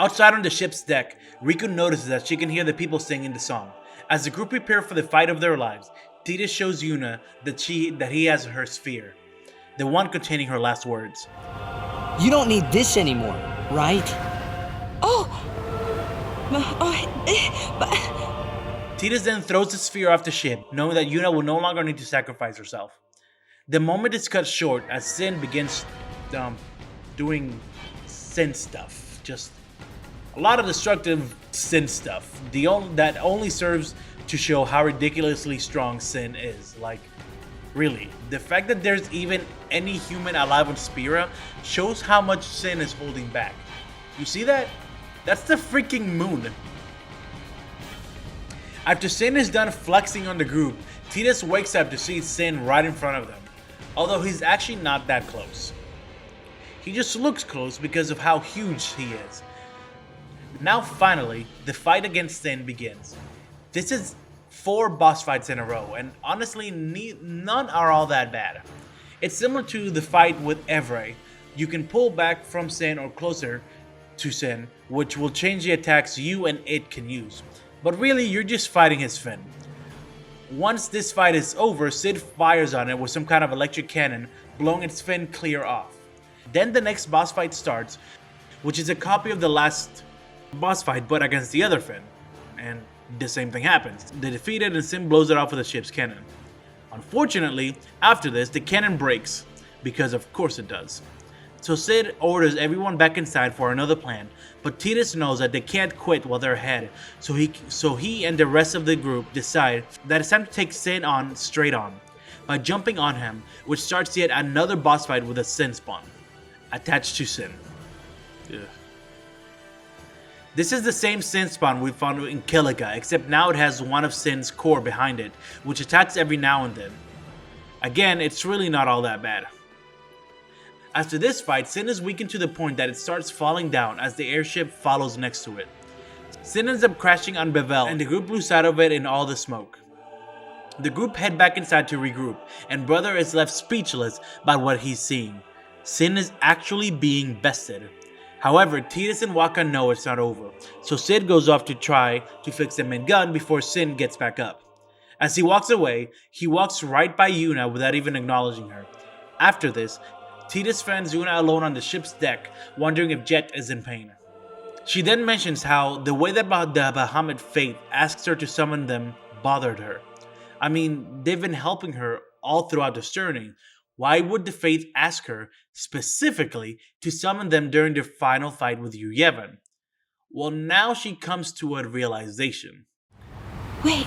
Outside on the ship's deck, Riku notices that she can hear the people singing the song. As the group prepare for the fight of their lives, Tidus shows Yuna that he has her sphere, the one containing her last words. You don't need this anymore, right? Tidus then throws the sphere off the ship, knowing that Yuna will no longer need to sacrifice herself. The moment is cut short as Sin begins doing Sin stuff. Just a lot of destructive Sin stuff. That only serves to show how ridiculously strong Sin is. Like, really, the fact that there's even any human alive on Spira shows how much Sin is holding back. You see that? That's the freaking moon. After Sin is done flexing on the group, Tidus wakes up to see Sin right in front of them, although he's actually not that close. He just looks close because of how huge he is. Now finally, the fight against Sin begins. This is 4 boss fights in a row, and honestly none are all that bad. It's similar to the fight with Evray. You can pull back from Sin or closer to Sin, which will change the attacks you and it can use. But really, you're just fighting his fin. Once this fight is over, Sid fires on it with some kind of electric cannon, blowing its fin clear off. Then the next boss fight starts, which is a copy of the last boss fight but against the other fin. And the same thing happens. They defeat it and Sid blows it off with the ship's cannon. Unfortunately, after this, the cannon breaks, because of course it does. So Sid orders everyone back inside for another plan, but Tidus knows that they can't quit while they're ahead, so he and the rest of the group decide that it's time to take Sid on straight on, by jumping on him, which starts yet another boss fight with a Sin spawn, attached to Sin. Ugh. This is the same Sin spawn we found in Kilika, except now it has one of Sin's core behind it, which attacks every now and then. Again, it's really not all that bad. After this fight, Sin is weakened to the point that it starts falling down as the airship follows next to it. Sin ends up crashing on Bevel, and the group lose sight of it in all the smoke. The group head back inside to regroup, and Brother is left speechless by what he's seeing. Sin is actually being bested. However, Tidus and Waka know it's not over, so Sid goes off to try to fix the main gun before Sin gets back up. As he walks away, he walks right by Yuna without even acknowledging her. After this, Tidus finds Yuna alone on the ship's deck, wondering if Jecht is in pain. She then mentions how the way that the Bahamut Faith asks her to summon them bothered her. I mean, they've been helping her all throughout this journey. Why would the Faith ask her specifically to summon them during their final fight with Yu Yevon? Well, now she comes to a realization. Wait.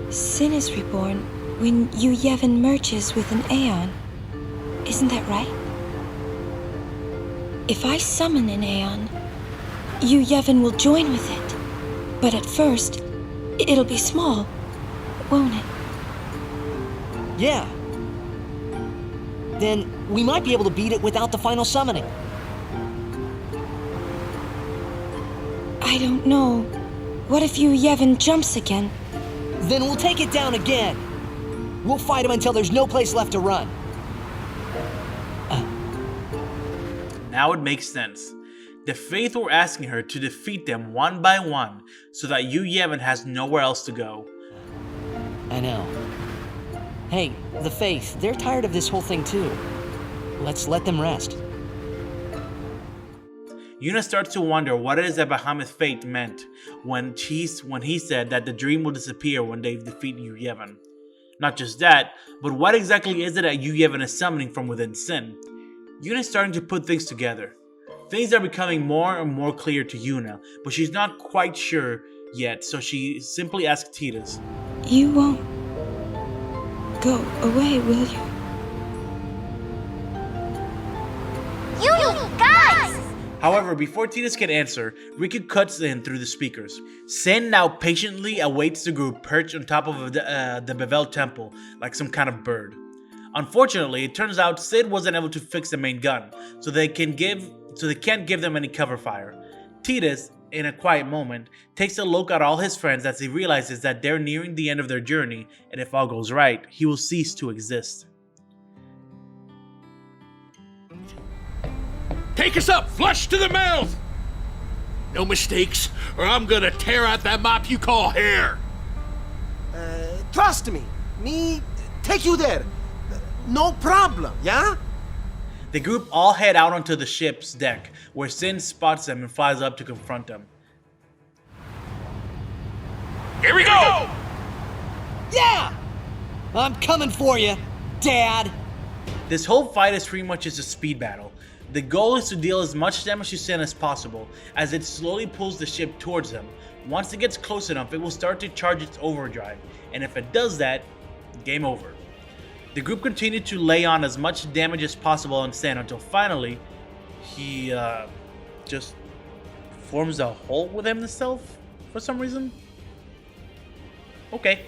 Sin is reborn when Yu Yevon merges with an Aeon. Isn't that right? If I summon an Aeon, Yu Yevon will join with it. But at first, it'll be small, won't it? Yeah. Then we might be able to beat it without the final summoning. I don't know. What if Yu Yevon jumps again? Then we'll take it down again. We'll fight him until there's no place left to run. Now it makes sense. The Faith were asking her to defeat them one by one so that Yu Yevon has nowhere else to go. I know. Hey, the Faith, they're tired of this whole thing too. Let's let them rest. Yuna starts to wonder what it is that Bahamut Faith meant when he said that the dream will disappear when they defeat Yu Yevon. Not just that, but what exactly is it that Yu Yevon is summoning from within Sin? Yuna is starting to put things together. Things are becoming more and more clear to Yuna, but she's not quite sure yet, so she simply asks Tidus. You won't go away, will you? You guys! However, before Tidus can answer, Riku cuts in through the speakers. Sin now patiently awaits the group perched on top of the Bevel temple, like some kind of bird. Unfortunately, it turns out Sid wasn't able to fix the main gun, so they can't give them any cover fire. Tidus, in a quiet moment, takes a look at all his friends as he realizes that they're nearing the end of their journey, and if all goes right, he will cease to exist. Take us up, flush to the mouth! No mistakes, or I'm gonna tear out that mop you call hair! Trust me take you there. No problem, yeah? The group all head out onto the ship's deck, where Sin spots them and flies up to confront them. Here we go! Yeah! I'm coming for you, Dad. This whole fight is pretty much just a speed battle. The goal is to deal as much damage to Sin as possible, as it slowly pulls the ship towards them. Once it gets close enough, it will start to charge its overdrive, and if it does that, game over. The group continued to lay on as much damage as possible on Sin until finally, he just forms a hole with himself for some reason. Okay.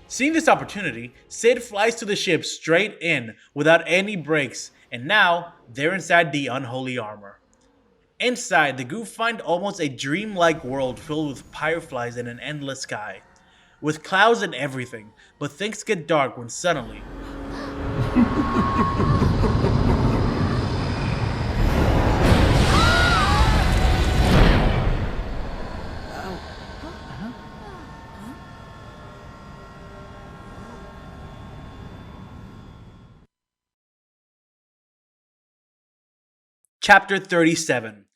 Seeing this opportunity, Sid flies to the ship straight in without any brakes, and now they're inside the unholy armor. Inside, the group find almost a dreamlike world filled with fireflies and an endless sky, with clouds and everything, but things get dark when suddenly... Chapter 37.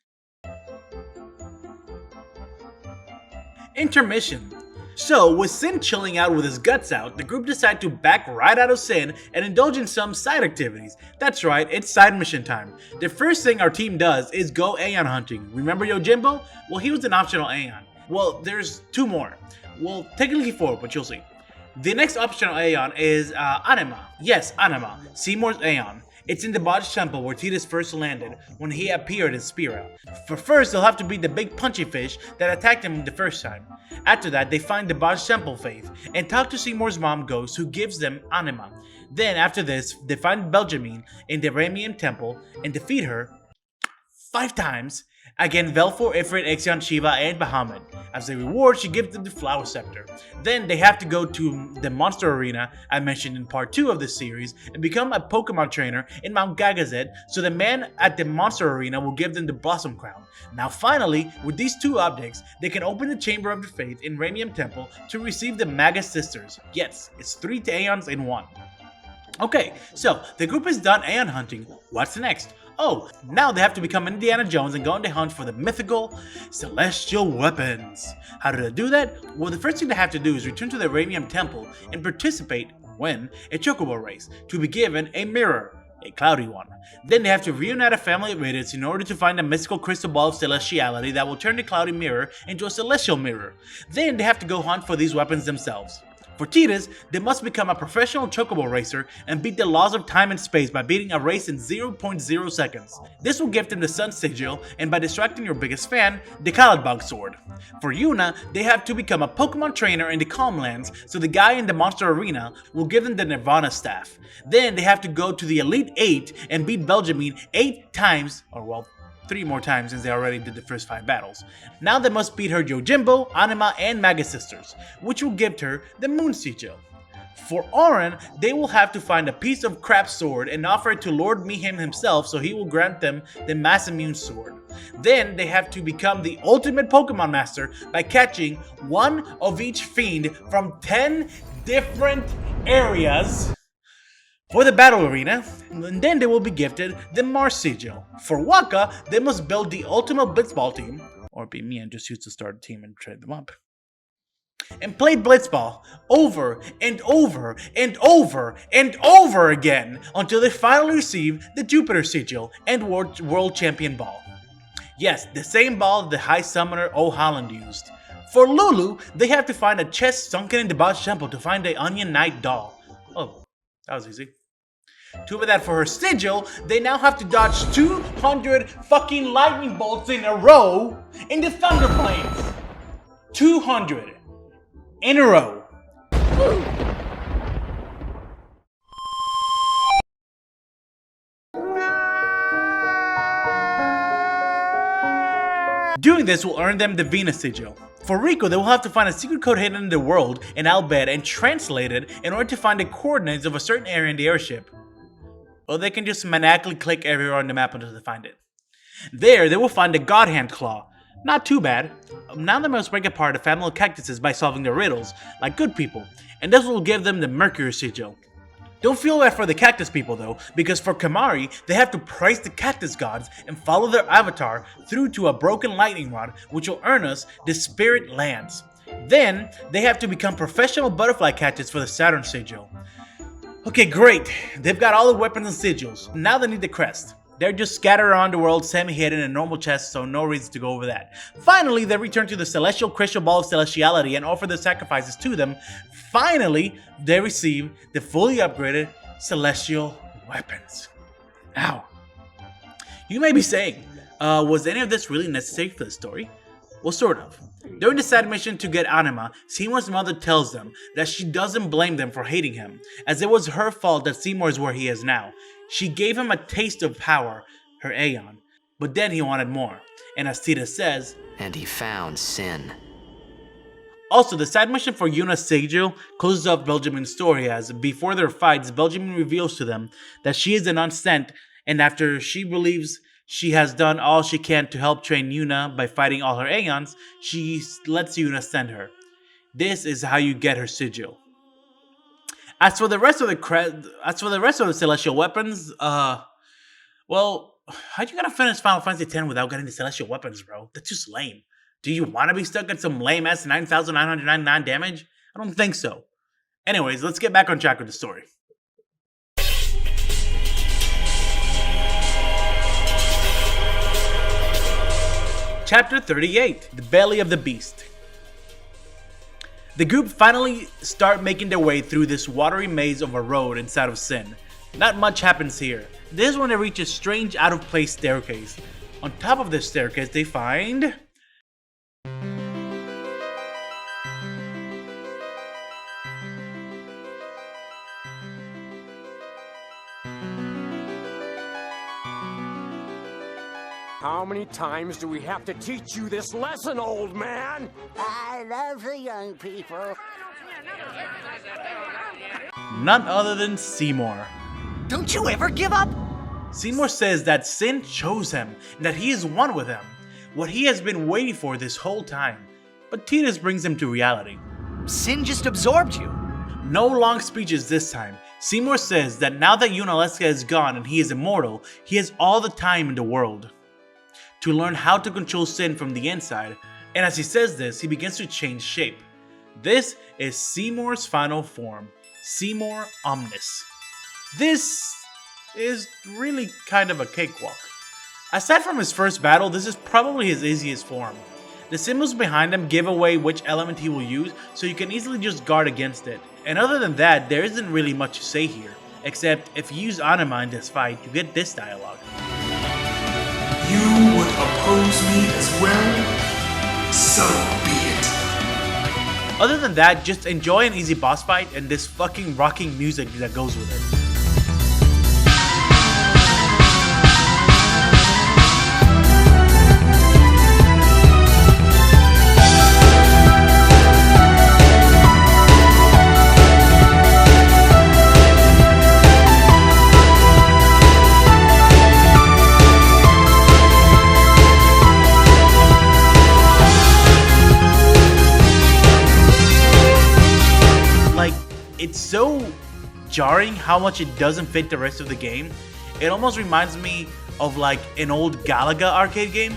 Intermission. So, with Sin chilling out with his guts out, the group decide to back right out of Sin and indulge in some side activities. That's right, it's side mission time. The first thing our team does is go Aeon hunting. Remember Yojimbo? Well, he was an optional Aeon. Well, there's 2 more. Well, technically 4, but you'll see. The next optional Aeon is Anima. Yes, Anima, Seymour's Aeon. It's in the Botched Temple where Tidus first landed when he appeared in Spira. For first, they'll have to beat the big punchy fish that attacked them the first time. After that, they find the Botched Temple Faith and talk to Seymour's mom Ghost, who gives them Anima. Then after this, they find Benjamin in the Ramian Temple and defeat her 5 times. Again, Velfor, Ifrit, Ixion, Shiva, and Bahamut. As a reward, she gives them the Flower Scepter. Then they have to go to the Monster Arena I mentioned in part 2 of this series and become a Pokemon trainer in Mount Gagazet, so the man at the Monster Arena will give them the Blossom Crown. Now finally, with these 2 objects, they can open the Chamber of the Faith in Ramium Temple to receive the Magus Sisters. Yes, it's 3 Aeons in 1. Okay, so the group is done Aeon hunting. What's next? Oh, now they have to become Indiana Jones and go on the hunt for the mythical celestial weapons. How do they do that? Well, the first thing they have to do is return to the Ramium Temple and participate, win, a chocobo race to be given a mirror, a cloudy one. Then they have to reunite a family of idiots in order to find a mystical crystal ball of celestiality that will turn the cloudy mirror into a celestial mirror. Then they have to go hunt for these weapons themselves. For Tidus, they must become a professional chocobo racer and beat the laws of time and space by beating a race in 0.0 seconds. This will give them the Sun Sigil, and by distracting your biggest fan, the Calibug Sword. For Yuna, they have to become a Pokemon trainer in the Calm Lands, so the guy in the Monster Arena will give them the Nirvana Staff. Then they have to go to the Elite 8 and beat Benjamin 8 times, or well, 3 more times since they already did the first 5 battles. Now they must beat her Yojimbo, Anima, and Magus Sisters, which will give her the Moon Sigil. For Auron, they will have to find a piece of crap sword and offer it to Lord Mayhem himself so he will grant them the Mass Immune Sword. Then they have to become the ultimate Pokemon Master by catching 1 of each fiend from 10 different areas for the battle arena, and then they will be gifted the Mars Sigil. For Waka, they must build the ultimate Blitzball team, or be me and just use the starter team and trade them up, and play Blitzball over and over and over and over again until they finally receive the Jupiter Sigil and World Champion Ball. Yes, the same ball the High Summoner O'Holland used. For Lulu, they have to find a chest sunken in the Botched Temple to find the Onion Knight doll. Oh, that was easy. Too bad that for her sigil, they now have to dodge 200 fucking lightning bolts in a row in the Thunder Plains. 200 in a row. Doing this will earn them the Venus Sigil. For Rico, they will have to find a secret code hidden in the world in Albed and translate it in order to find the coordinates of a certain area in the airship. Or they can just maniacally click everywhere on the map until they find it. There, they will find the God Hand Claw. Not too bad. Now they must break apart a family of cactuses by solving their riddles, like good people, and this will give them the Mercury Sigil. Don't feel bad for the cactus people though, because for Kamari, they have to praise the cactus gods and follow their avatar through to a broken lightning rod, which will earn us the Spirit Lands. Then, they have to become professional butterfly catchers for the Saturn Sigil. Okay, great. They've got all the weapons and sigils. Now they need the crest. They're just scattered around the world, semi-hidden in normal chests, so no reason to go over that. Finally, they return to the Celestial Crystal Ball of Celestiality and offer their sacrifices to them. Finally, they receive the fully upgraded Celestial Weapons. Ow. You may be saying, was any of this really necessary for the story? Well, sort of. During the side mission to get Anima, Seymour's mother tells them that she doesn't blame them for hating him, as it was her fault that Seymour is where he is now. She gave him a taste of power, her Aeon, but then he wanted more, and as Tita says, And he found sin. Also, the side mission for Yuna's Sigil closes off Benjamin's story as, before their fights, Benjamin reveals to them that she is an unsent, and after she believes she has done all she can to help train Yuna by fighting all her Aeons, she lets Yuna send her. This is how you get her sigil. As for the rest of the celestial weapons, well, how you gonna finish Final Fantasy X without getting the celestial weapons, bro? That's just lame. Do you want to be stuck at some lame ass 9,999 damage? I don't think so. Anyways, let's get back on track with the story. Chapter 38, The Belly of the Beast. The group finally start making their way through this watery maze of a road inside of Sin. Not much happens here. This is when they reach a strange out-of-place staircase. On top of this staircase they find... How many times do we have to teach you this lesson, old man? I love the young people. none other than Seymour. Don't you ever give up? Seymour says that Sin chose him and that he is one with him, what he has been waiting for this whole time. But Tidus brings him to reality. Sin just absorbed you. No long speeches this time. Seymour says that now that Yunalesca is gone and he is immortal, he has all the time in the world to learn how to control Sin from the inside, and as he says this, he begins to change shape. This is Seymour's final form, Seymour Omnis. This is really kind of a cakewalk. Aside from his first battle, this is probably his easiest form. The symbols behind him give away which element he will use, so you can easily just guard against it. And other than that, there isn't really much to say here, except if you use Anima in this fight, you get this dialogue. You would oppose me as well? So be it. Other than that, just enjoy an easy boss fight and this fucking rocking music that goes with it. It's so jarring how much it doesn't fit the rest of the game. It almost reminds me of like an old Galaga arcade game.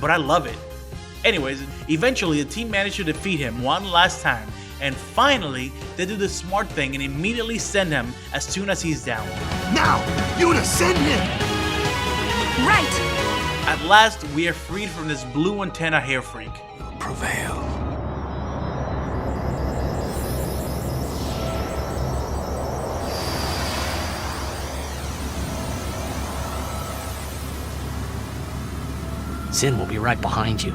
But I love it. Anyways, eventually the team managed to defeat him one last time, and finally they do the smart thing and immediately send him as soon as he's down. Now, Yuna, send him! Right! At last, we are freed from this blue antenna hair freak. Prevail. Sin will be right behind you.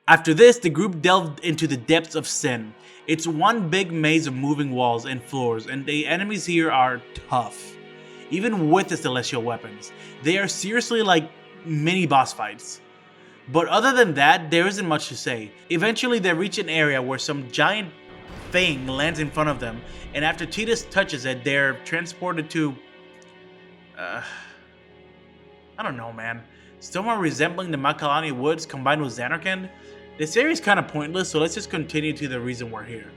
After this, the group delved into the depths of Sin. It's one big maze of moving walls and floors, and the enemies here are tough. Even with the celestial weapons, they are seriously like mini boss fights. But other than that, there isn't much to say. Eventually they reach an area where some giant thing lands in front of them, and after Titus touches it, they're transported to... I don't know, man. Somewhere resembling the Makalani Woods combined with Xanarkand? This area is kind of pointless, so let's just continue to the reason we're here.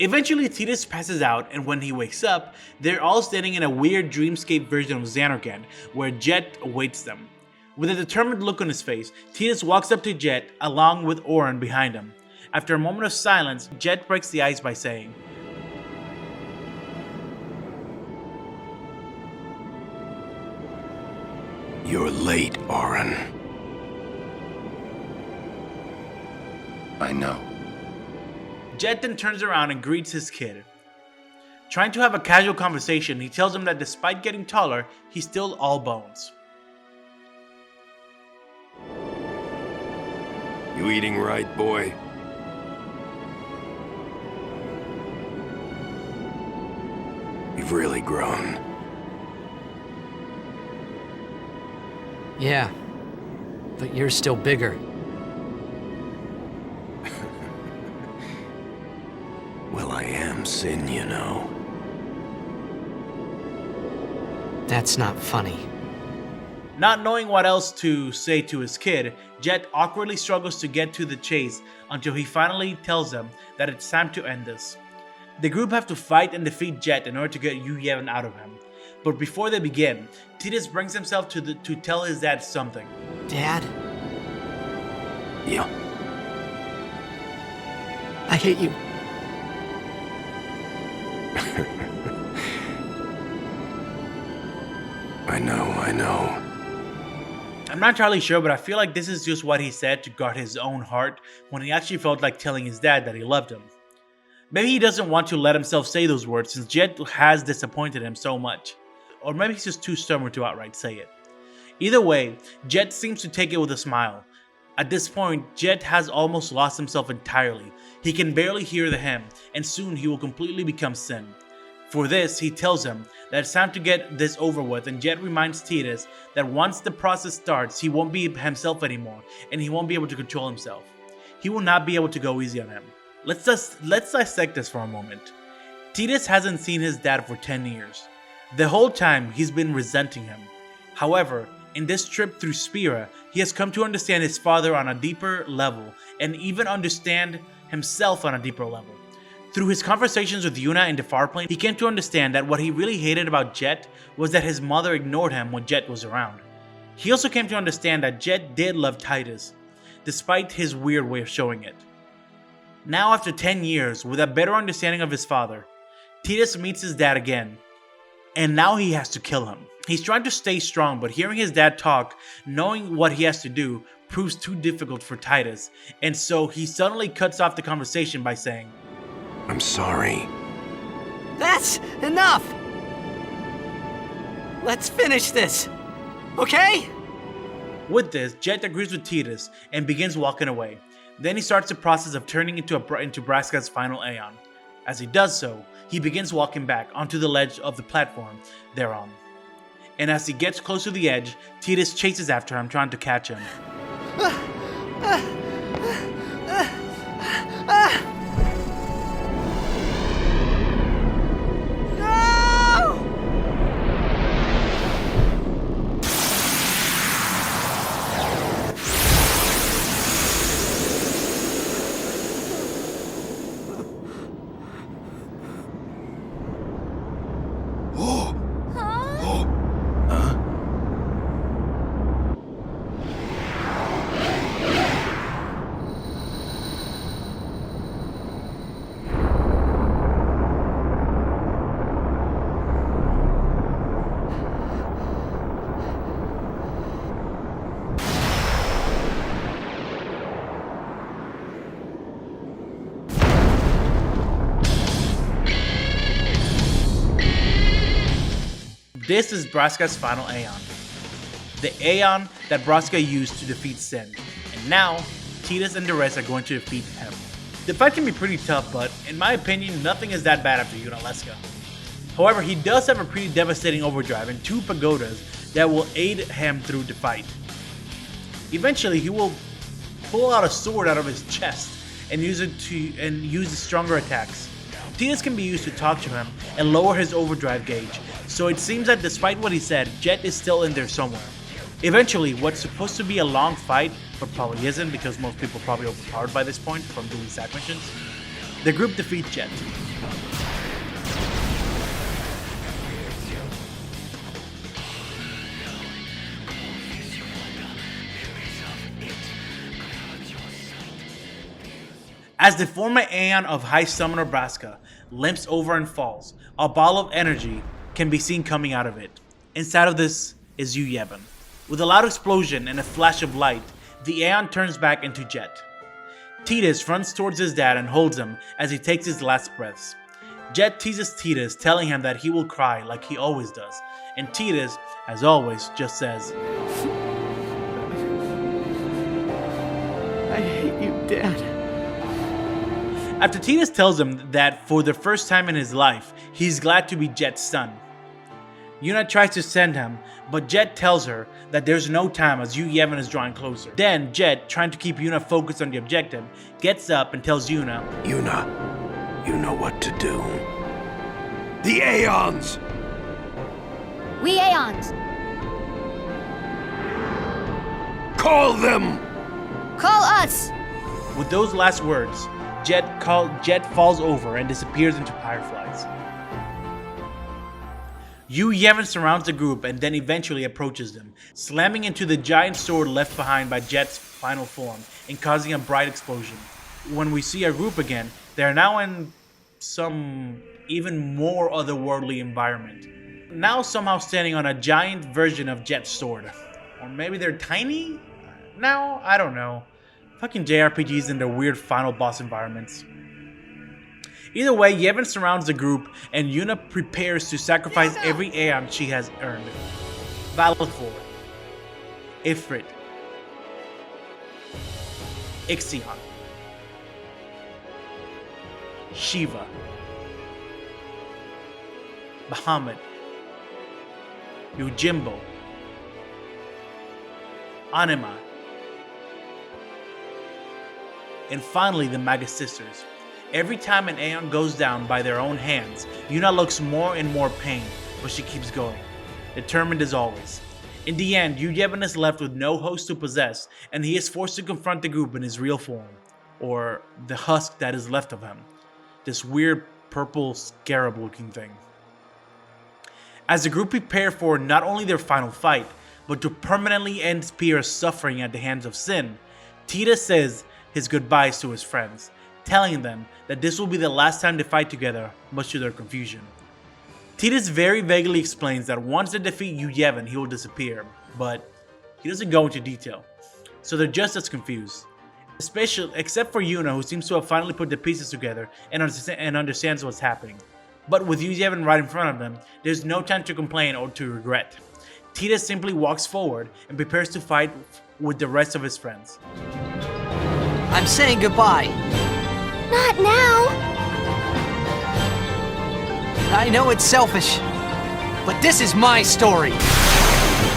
Eventually, Titus passes out, and when he wakes up, they're all standing in a weird dreamscape version of Xanarkand, where Jecht awaits them. With a determined look on his face, Titus walks up to Jecht, along with Oren behind him. After a moment of silence, Jecht breaks the ice by saying, You're late, Oren. I know. Jecht then turns around and greets his kid. Trying to have a casual conversation, he tells him that despite getting taller, he's still all bones. You eating right, boy? You've really grown. Yeah, but you're still bigger. Well, I am Sin, you know. That's not funny. Not knowing what else to say to his kid, Jecht awkwardly struggles to get to the chase until he finally tells them that it's time to end this. The group have to fight and defeat Jecht in order to get Yu Yevon out of him. But before they begin, Titus brings himself to tell his dad something. Dad, Yeah. I hate you. I know. I'm not entirely sure, but I feel like this is just what he said to guard his own heart when he actually felt like telling his dad that he loved him. Maybe he doesn't want to let himself say those words since Jecht has disappointed him so much. Or maybe he's just too stubborn to outright say it. Either way, Jecht seems to take it with a smile. At this point, Jecht has almost lost himself entirely. He can barely hear the hymn, and soon he will completely become Sin. For this, he tells him that it's time to get this over with, and Jecht reminds Titus that once the process starts, he won't be himself anymore, and he won't be able to control himself. He will not be able to go easy on him. Let's dissect this for a moment. Titus hasn't seen his dad for 10 years. The whole time, he's been resenting him. However, in this trip through Spira, he has come to understand his father on a deeper level, and even understand himself on a deeper level. Through his conversations with Yuna in the Farplane, he came to understand that what he really hated about Jecht was that his mother ignored him when Jecht was around. He also came to understand that Jecht did love Titus, despite his weird way of showing it. Now after 10 years, with a better understanding of his father, Titus meets his dad again, and now he has to kill him. He's trying to stay strong, but hearing his dad talk, knowing what he has to do, proves too difficult for Titus, and so he suddenly cuts off the conversation by saying, I'm sorry. That's enough! Let's finish this, okay? With this, Jecht agrees with Titus and begins walking away. Then he starts the process of turning into Braska's final Aeon. As he does so, he begins walking back onto the ledge of the platform they're on. And as he gets close to the edge, Titus chases after him, trying to catch him. This is Braska's final Aeon. The Aeon that Braska used to defeat Sin. And now, Titus and the rest are going to defeat him. The fight can be pretty tough, but in my opinion, nothing is that bad after Yunalesca. However, he does have a pretty devastating overdrive and 2 pagodas that will aid him through the fight. Eventually, he will pull out a sword out of his chest and use stronger attacks. Tidus can be used to talk to him and lower his overdrive gauge, so it seems that despite what he said, Jecht is still in there somewhere. Eventually, what's supposed to be a long fight, but probably isn't because most people are probably overpowered by this point from doing side missions, the group defeats Jecht. As the former Aeon of High Summer Nebraska limps over and falls, a ball of energy can be seen coming out of it. Inside of this is Yu Yevon. With a loud explosion and a flash of light, the Aeon turns back into Jecht. Tidus runs towards his dad and holds him as he takes his last breaths. Jecht teases Tidus, telling him that he will cry like he always does, and Tidus, as always, just says, I hate you, Dad. After Tidus tells him that for the first time in his life, he's glad to be Jecht's son. Yuna tries to send him, but Jecht tells her that there's no time as Yu Yevon is drawing closer. Then Jecht, trying to keep Yuna focused on the objective, gets up and tells Yuna, Yuna, you know what to do. The Aeons! We Aeons. Call them! Call us. With those last words, Jecht falls over and disappears into fireflies. Yu Yevon surrounds the group and then eventually approaches them, slamming into the giant sword left behind by Jecht's final form and causing a bright explosion. When we see our group again, they are now in some even more otherworldly environment. Now somehow standing on a giant version of Jecht's sword. Or maybe they're tiny? Now? I don't know. Fucking JRPGs and their weird final boss environments. Either way, Yevon surrounds the group and Yuna prepares to sacrifice every Aeon she has earned. Valefor, Ifrit, Ixion, Shiva, Bahamut, Yojimbo, Anima, and finally the Magus Sisters. Every time an Aeon goes down by their own hands, Yuna looks more and more pained, but she keeps going, determined as always. In the end, Yu Yevon is left with no host to possess, and he is forced to confront the group in his real form, or the husk that is left of him, this weird purple scarab looking thing. As the group prepare for not only their final fight, but to permanently end Spear's suffering at the hands of Sin, Tidus says his goodbyes to his friends, telling them that this will be the last time they fight together, much to their confusion. Tidus very vaguely explains that once they defeat Yu Yevon, he will disappear, but he doesn't go into detail, so they're just as confused. Except for Yuna, who seems to have finally put the pieces together and understands what's happening. But with Yu Yevon right in front of them, there's no time to complain or to regret. Tidus simply walks forward and prepares to fight with the rest of his friends. I'm saying goodbye. Not now. I know it's selfish, but this is my story.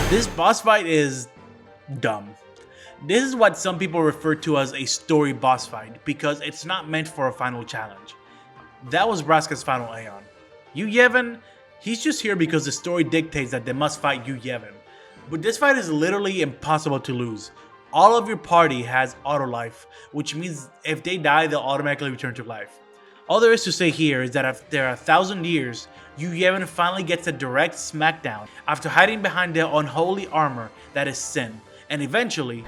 This boss fight is dumb. This is what some people refer to as a story boss fight because it's not meant for a final challenge. That was Braska's final Aeon. Yu Yevon, he's just here because the story dictates that they must fight Yu Yevon. But this fight is literally impossible to lose. All of your party has auto life, which means if they die, they'll automatically return to life. All there is to say here is that after 1,000 years, Yu Yevon finally gets a direct smackdown after hiding behind the unholy armor that is Sin, and eventually...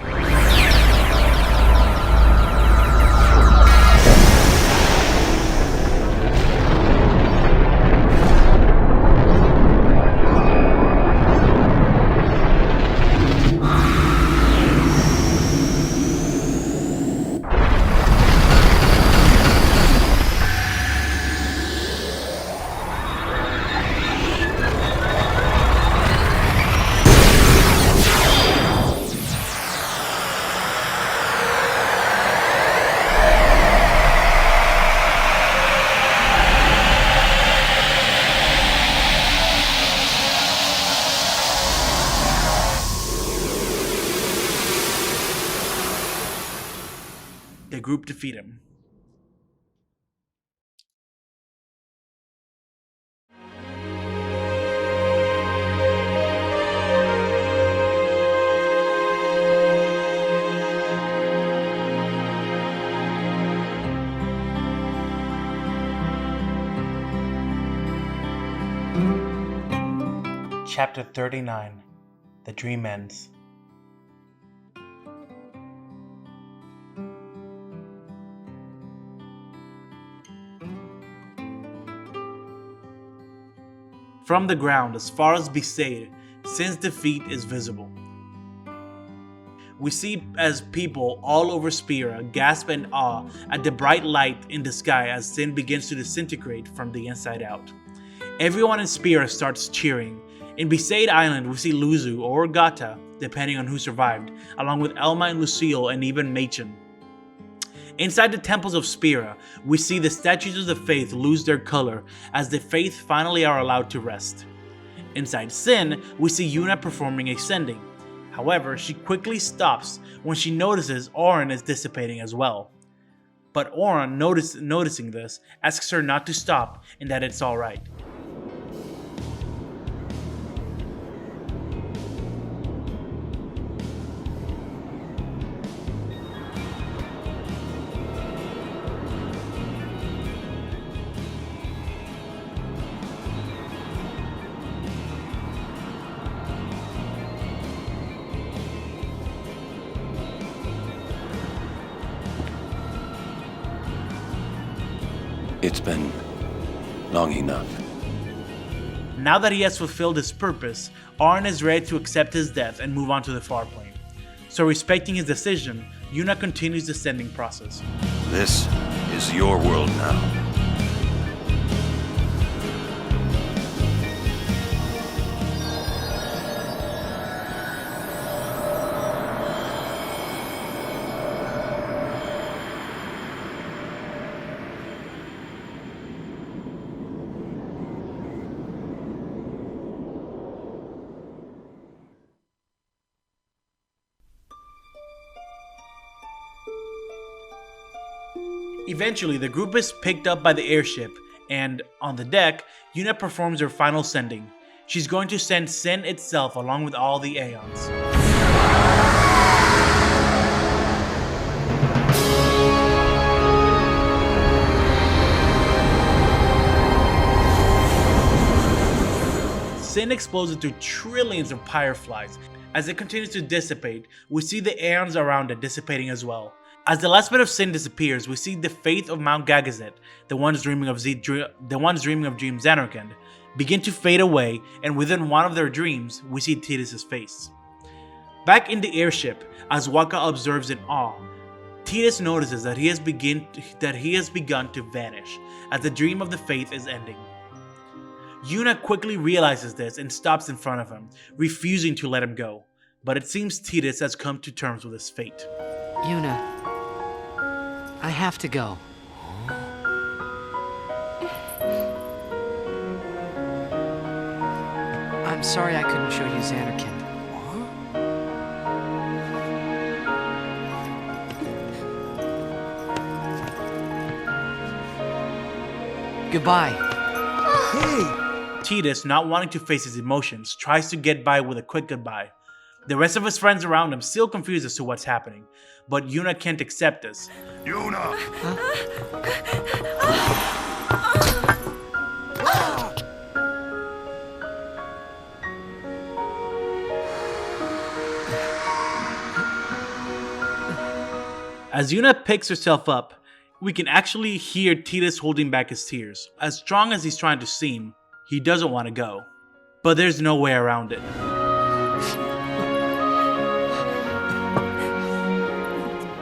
the group defeat him. Chapter 39. The Dream Ends. From the ground, as far as Besaid, Sin's defeat is visible. We see as people all over Spira gasp in awe at the bright light in the sky as Sin begins to disintegrate from the inside out. Everyone in Spira starts cheering. In Besaid Island, we see Luzu or Gata, depending on who survived, along with Elma and Lucille and even Machen. Inside the temples of Spira, we see the statues of the Faith lose their color as the Faith finally are allowed to rest. Inside Sin, we see Yuna performing a sending. However, she quickly stops when she notices Auron is dissipating as well. But Auron, noticing this, asks her not to stop and that it's alright. It's been long enough. Now that he has fulfilled his purpose, Auron is ready to accept his death and move on to the far plane. So respecting his decision, Yuna continues the sending process. This is your world now. Eventually, the group is picked up by the airship, and on the deck, Yuna performs her final sending. She's going to send Sin itself along with all the Aeons. Sin explodes into trillions of fireflies. As it continues to dissipate, we see the Aeons around it dissipating as well. As the last bit of Sin disappears, we see the Faith of Mount Gagazet, the ones dreaming of Dream Xanarkand, begin to fade away, and within one of their dreams, we see Tidus' face. Back in the airship, as Waka observes in awe, Tidus notices that he has begun to vanish, as the dream of the Faith is ending. Yuna quickly realizes this and stops in front of him, refusing to let him go, but it seems Tidus has come to terms with his fate. Yuna, I have to go. I'm sorry I couldn't show you Xanarkand. Goodbye. Hey! Tidus, not wanting to face his emotions, tries to get by with a quick goodbye. The rest of his friends around him still confused as to what's happening, but Yuna can't accept this. Yuna! As Yuna picks herself up, we can actually hear Tidus holding back his tears. As strong as he's trying to seem, he doesn't want to go. But there's no way around it.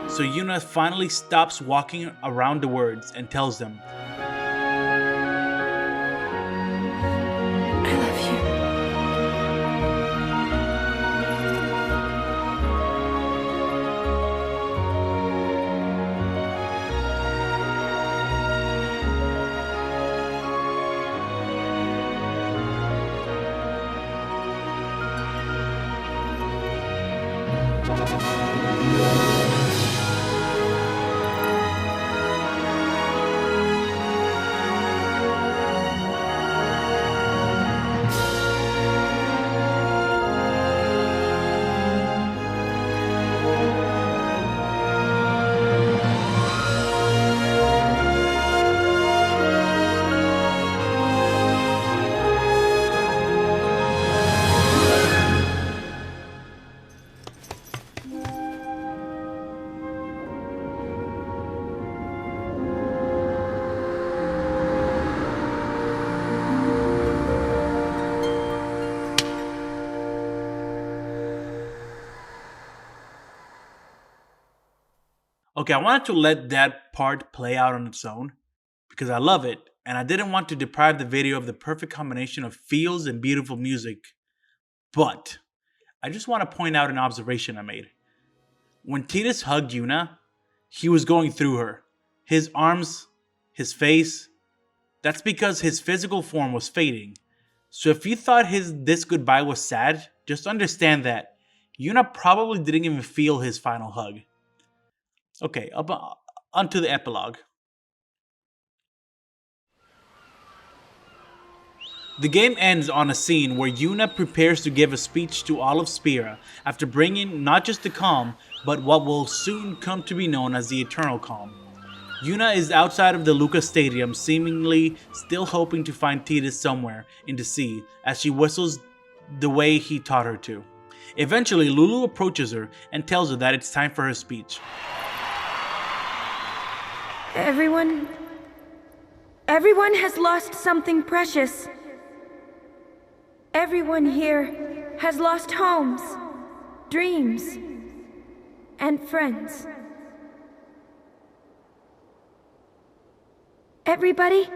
So Yuna finally stops walking around the words and tells them, I love you. Okay, I wanted to let that part play out on its own because I love it, and I didn't want to deprive the video of the perfect combination of feels and beautiful music. But I just want to point out an observation I made. When Tidus hugged Yuna, he was going through her. His arms, his face. That's because his physical form was fading. So if you thought this goodbye was sad, just understand that Yuna probably didn't even feel his final hug. Okay, onto the epilogue. The game ends on a scene where Yuna prepares to give a speech to all of Spira after bringing not just the calm, but what will soon come to be known as the eternal calm. Yuna is outside of the Lucas Stadium, seemingly still hoping to find Tidus somewhere in the sea as she whistles the way he taught her to. Eventually, Lulu approaches her and tells her that it's time for her speech. Everyone has lost something precious. Everyone here has lost homes, dreams, and friends. Everybody?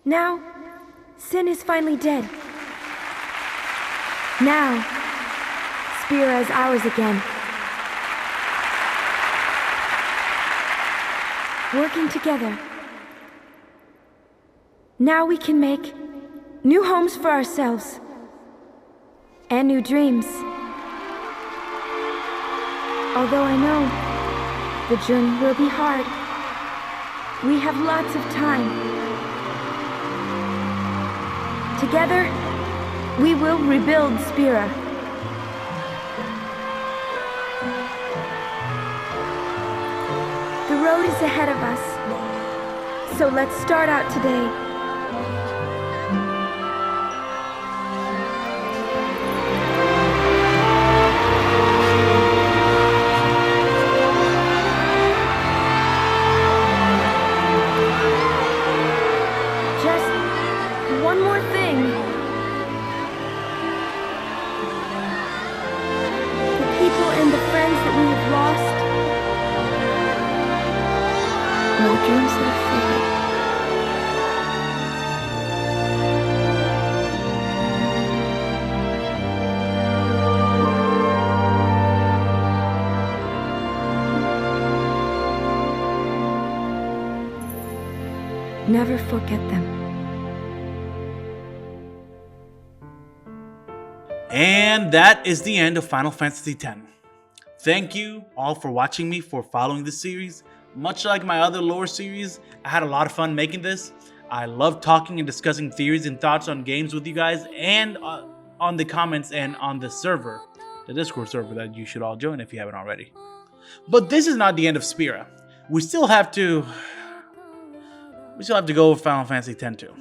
Now, Sin is finally dead. Now, Spira is ours again. Working together. Now we can make new homes for ourselves. And new dreams. Although I know the journey will be hard, we have lots of time. Together, we will rebuild Spira. The road is ahead of us, so let's start out today. Just one more thing. The people and the friends that we have lost. No dreams that are faded. Never forget them. And that is the end of Final Fantasy X. Thank you all for watching me, for following this series. Much like my other lore series, I had a lot of fun making this. I love talking and discussing theories and thoughts on games with you guys, and on the comments and on the server, the Discord server that you should all join if you haven't already. But this is not the end of Spira. We still have to go with Final Fantasy X too.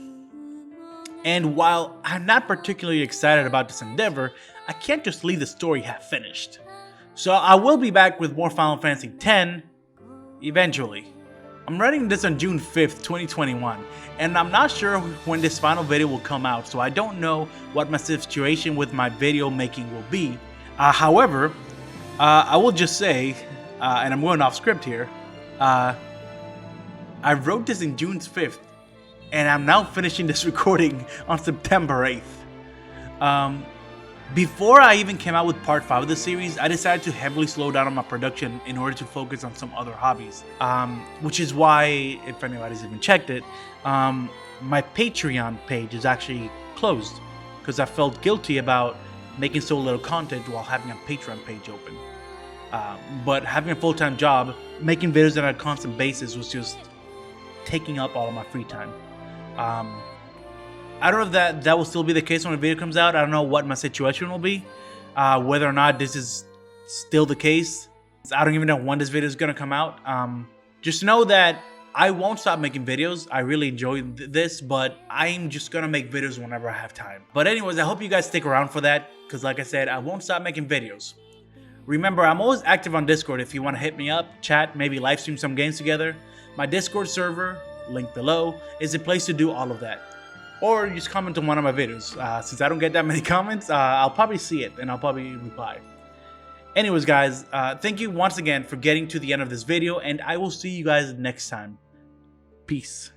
And while I'm not particularly excited about this endeavor, I can't just leave the story half finished. So I will be back with more Final Fantasy X eventually. I'm writing this on June 5th, 2021, and I'm not sure when this final video will come out, so I don't know what my situation with my video making will be. However, I will just say, and I'm going off script here, I wrote this in June 5th, and I'm now finishing this recording on September 8th. Before I even came out with part 5 of the series, I decided to heavily slow down on my production in order to focus on some other hobbies. Which is why, if anybody's even checked it, my Patreon page is actually closed because I felt guilty about making so little content while having a Patreon page open. But having a full-time job, making videos on a constant basis was just taking up all of my free time. I don't know if that will still be the case when the video comes out. I don't know what my situation will be, whether or not this is still the case. I don't even know when this video is going to come out. Just know that I won't stop making videos. I really enjoy this, but I'm just going to make videos whenever I have time. But anyways, I hope you guys stick around for that, because like I said, I won't stop making videos. Remember, I'm always active on Discord if you want to hit me up, chat, maybe live stream some games together. My Discord server, link below, is the place to do all of that. Or just comment on one of my videos. Since I don't get that many comments, I'll probably see it and I'll probably reply. Anyways, guys, thank you once again for getting to the end of this video, and I will see you guys next time. Peace.